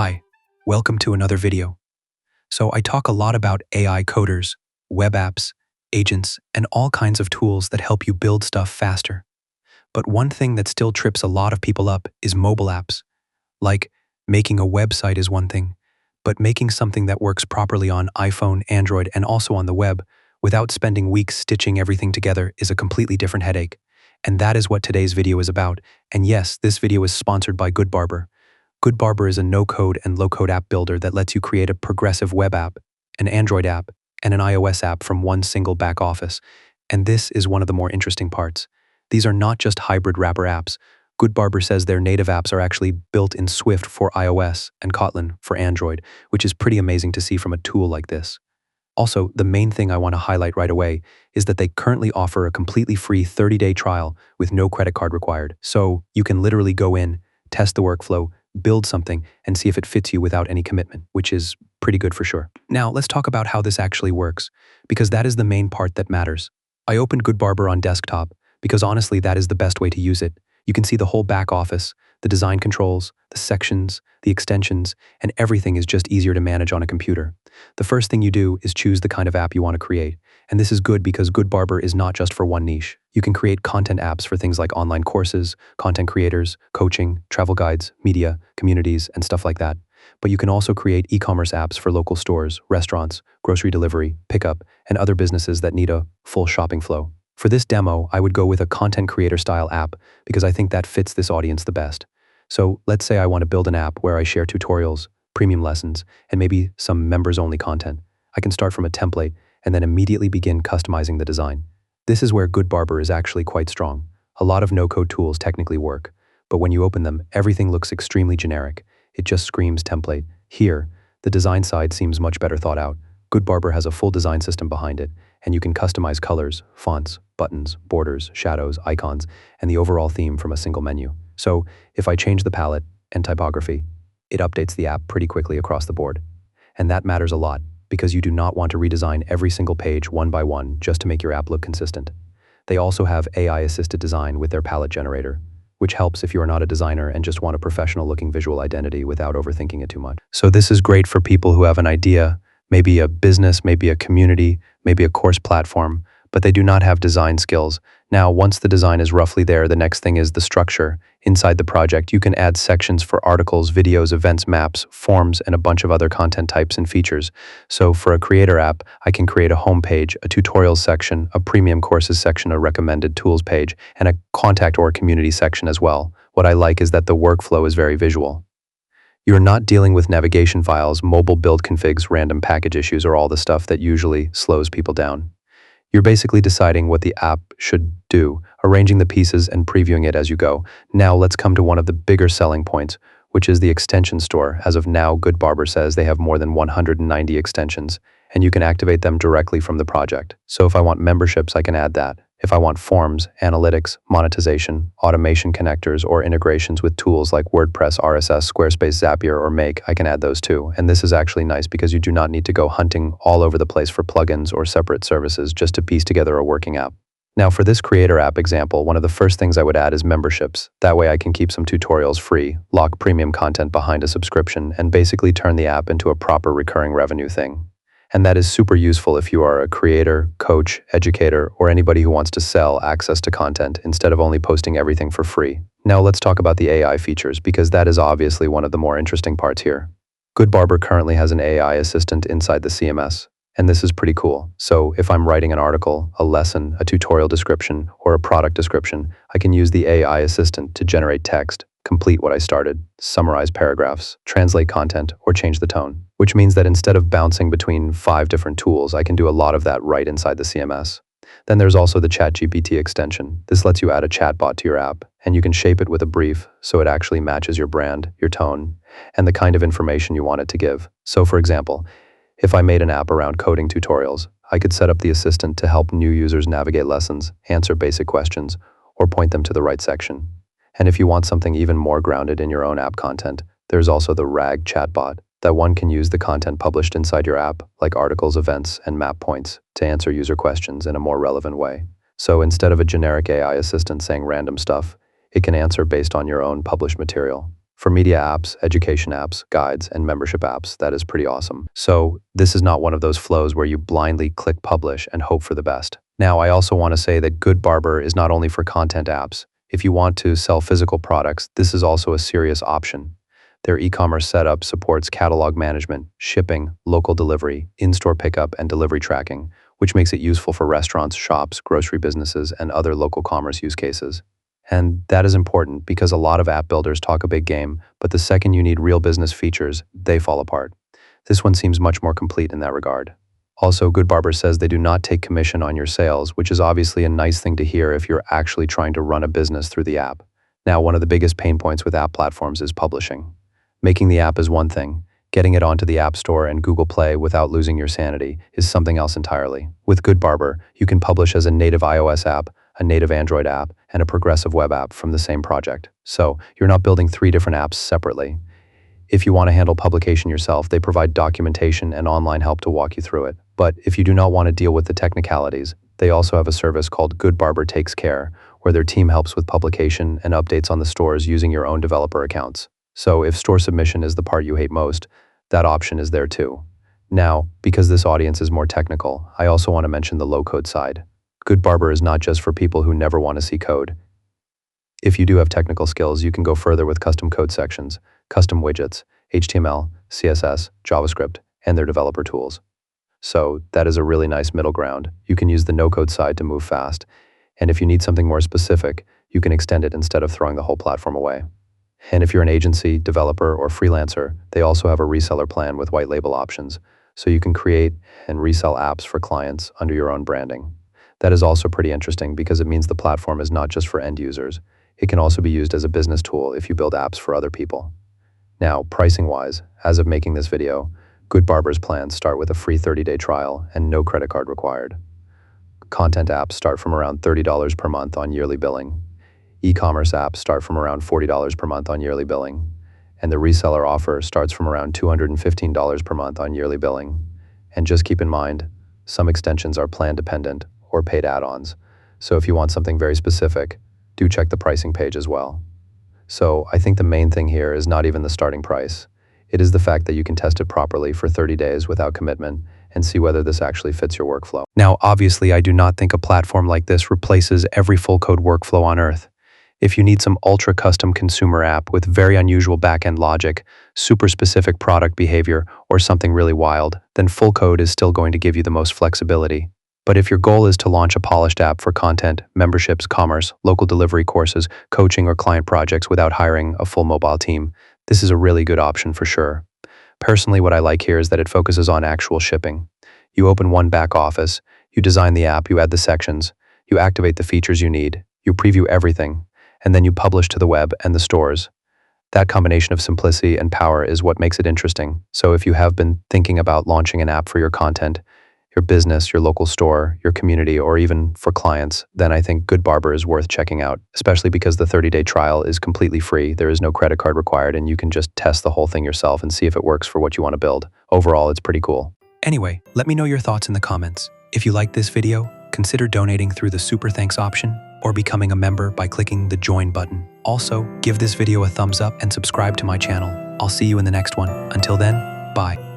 Hi, welcome to another video. So I talk a lot about AI coders, web apps, agents, and all kinds of tools that help you build stuff faster. But one thing that still trips a lot of people up is mobile apps. Like, making a website is one thing, but making something that works properly on iPhone, Android, and also on the web without spending weeks stitching everything together is a completely different headache. And that is what today's video is about. And yes, this video is sponsored by Goodbarber. Goodbarber is a no-code and low-code app builder that lets you create a progressive web app, an Android app, and an iOS app from one single back office. And this is one of the more interesting parts. These are not just hybrid wrapper apps. Goodbarber says their native apps are actually built in Swift for iOS and Kotlin for Android, which is pretty amazing to see from a tool like this. Also, the main thing I want to highlight right away is that they currently offer a completely free 30-day trial with no credit card required. So you can literally go in, test the workflow, build something, and see if it fits you without any commitment, which is pretty good for sure. Now, let's talk about how this actually works, because that is the main part that matters. I opened Goodbarber on desktop, because honestly, that is the best way to use it. You can see the whole back office, the design controls, the sections, the extensions, and everything is just easier to manage on a computer. The first thing you do is choose the kind of app you want to create. And this is good because Goodbarber is not just for one niche. You can create content apps for things like online courses, content creators, coaching, travel guides, media, communities, and stuff like that. But you can also create e-commerce apps for local stores, restaurants, grocery delivery, pickup, and other businesses that need a full shopping flow. For this demo, I would go with a content creator style app because I think that fits this audience the best. So let's say I want to build an app where I share tutorials, premium lessons, and maybe some members-only content. I can start from a template and then immediately begin customizing the design. This is where Goodbarber is actually quite strong. A lot of no-code tools technically work, but when you open them, everything looks extremely generic. It just screams template. Here, the design side seems much better thought out. Goodbarber has a full design system behind it, and you can customize colors, fonts, buttons, borders, shadows, icons, and the overall theme from a single menu. So if I change the palette and typography, it updates the app pretty quickly across the board. And that matters a lot because you do not want to redesign every single page one by one just to make your app look consistent. They also have AI-assisted design with their palette generator, which helps if you are not a designer and just want a professional-looking visual identity without overthinking it too much. So this is great for people who have an idea, maybe a business, maybe a community, maybe a course platform, but they do not have design skills. Now, once the design is roughly there, the next thing is the structure. Inside the project, you can add sections for articles, videos, events, maps, forms, and a bunch of other content types and features. So for a creator app, I can create a homepage, a tutorials section, a premium courses section, a recommended tools page, and a contact or community section as well. What I like is that the workflow is very visual. You're not dealing with navigation files, mobile build configs, random package issues, or all the stuff that usually slows people down. You're basically deciding what the app should do, arranging the pieces and previewing it as you go. Now let's come to one of the bigger selling points, which is the extension store. As of now, Goodbarber says they have more than 190 extensions, and you can activate them directly from the project. So if I want memberships, I can add that. If I want forms, analytics, monetization, automation connectors, or integrations with tools like WordPress, RSS, Squarespace, Zapier, or Make, I can add those too. And this is actually nice because you do not need to go hunting all over the place for plugins or separate services just to piece together a working app. Now for this creator app example, one of the first things I would add is memberships. That way I can keep some tutorials free, lock premium content behind a subscription, and basically turn the app into a proper recurring revenue thing. And that is super useful if you are a creator, coach, educator, or anybody who wants to sell access to content instead of only posting everything for free. Now let's talk about the AI features because that is obviously one of the more interesting parts here. Goodbarber currently has an AI assistant inside the CMS, and this is pretty cool. So if I'm writing an article, a lesson, a tutorial description, or a product description, I can use the AI assistant to generate text, complete what I started, summarize paragraphs, translate content, or change the tone. Which means that instead of bouncing between 5 different tools, I can do a lot of that right inside the CMS. Then there's also the ChatGPT extension. This lets you add a chatbot to your app, and you can shape it with a brief so it actually matches your brand, your tone, and the kind of information you want it to give. So for example, if I made an app around coding tutorials, I could set up the assistant to help new users navigate lessons, answer basic questions, or point them to the right section. And if you want something even more grounded in your own app content, there's also the RAG Chatbot. That one can use the content published inside your app, like articles, events, and map points, to answer user questions in a more relevant way. So instead of a generic AI assistant saying random stuff, it can answer based on your own published material. For media apps, education apps, guides, and membership apps, that is pretty awesome. So this is not one of those flows where you blindly click publish and hope for the best. Now, I also want to say that GoodBarber is not only for content apps. If you want to sell physical products, this is also a serious option. Their e-commerce setup supports catalog management, shipping, local delivery, in-store pickup, and delivery tracking, which makes it useful for restaurants, shops, grocery businesses, and other local commerce use cases. And that is important because a lot of app builders talk a big game, but the second you need real business features, they fall apart. This one seems much more complete in that regard. Also, GoodBarber says they do not take commission on your sales, which is obviously a nice thing to hear if you're actually trying to run a business through the app. Now, one of the biggest pain points with app platforms is publishing. Making the app is one thing. Getting it onto the App Store and Google Play without losing your sanity is something else entirely. With GoodBarber, you can publish as a native iOS app, a native Android app, and a progressive web app from the same project. So you're not building 3 different apps separately. If you want to handle publication yourself, they provide documentation and online help to walk you through it. But if you do not want to deal with the technicalities, they also have a service called GoodBarber Takes Care, where their team helps with publication and updates on the stores using your own developer accounts. So if store submission is the part you hate most, that option is there too. Now, because this audience is more technical, I also want to mention the low-code side. GoodBarber is not just for people who never want to see code. If you do have technical skills, you can go further with custom code sections, custom widgets, HTML, CSS, JavaScript, and their developer tools. So that is a really nice middle ground. You can use the no-code side to move fast. And if you need something more specific, you can extend it instead of throwing the whole platform away. And if you're an agency, developer, or freelancer, they also have a reseller plan with white label options, so you can create and resell apps for clients under your own branding. That is also pretty interesting because it means the platform is not just for end users. It can also be used as a business tool if you build apps for other people. Now, pricing-wise, as of making this video, GoodBarber's plans start with a free 30-day trial and no credit card required. Content apps start from around $30 per month on yearly billing. E-commerce apps start from around $40 per month on yearly billing. And the reseller offer starts from around $215 per month on yearly billing. And just keep in mind, some extensions are plan dependent or paid add-ons. So if you want something very specific, do check the pricing page as well. So I think the main thing here is not even the starting price. It is the fact that you can test it properly for 30 days without commitment and see whether this actually fits your workflow. Now, obviously, I do not think a platform like this replaces every full code workflow on Earth. If you need some ultra custom consumer app with very unusual backend logic, super specific product behavior, or something really wild, then full code is still going to give you the most flexibility. But if your goal is to launch a polished app for content, memberships, commerce, local delivery courses, coaching, or client projects without hiring a full mobile team, this is a really good option for sure. Personally, what I like here is that it focuses on actual shipping. You open one back office, you design the app, you add the sections, you activate the features you need, you preview everything, and then you publish to the web and the stores. That combination of simplicity and power is what makes it interesting. So if you have been thinking about launching an app for your content, your business, your local store, your community, or even for clients, then I think GoodBarber is worth checking out, especially because the 30-day trial is completely free. There is no credit card required, and you can just test the whole thing yourself and see if it works for what you want to build. Overall, it's pretty cool. Anyway, let me know your thoughts in the comments. If you liked this video, consider donating through the Super Thanks option or becoming a member by clicking the Join button. Also, give this video a thumbs up and subscribe to my channel. I'll see you in the next one. Until then, bye.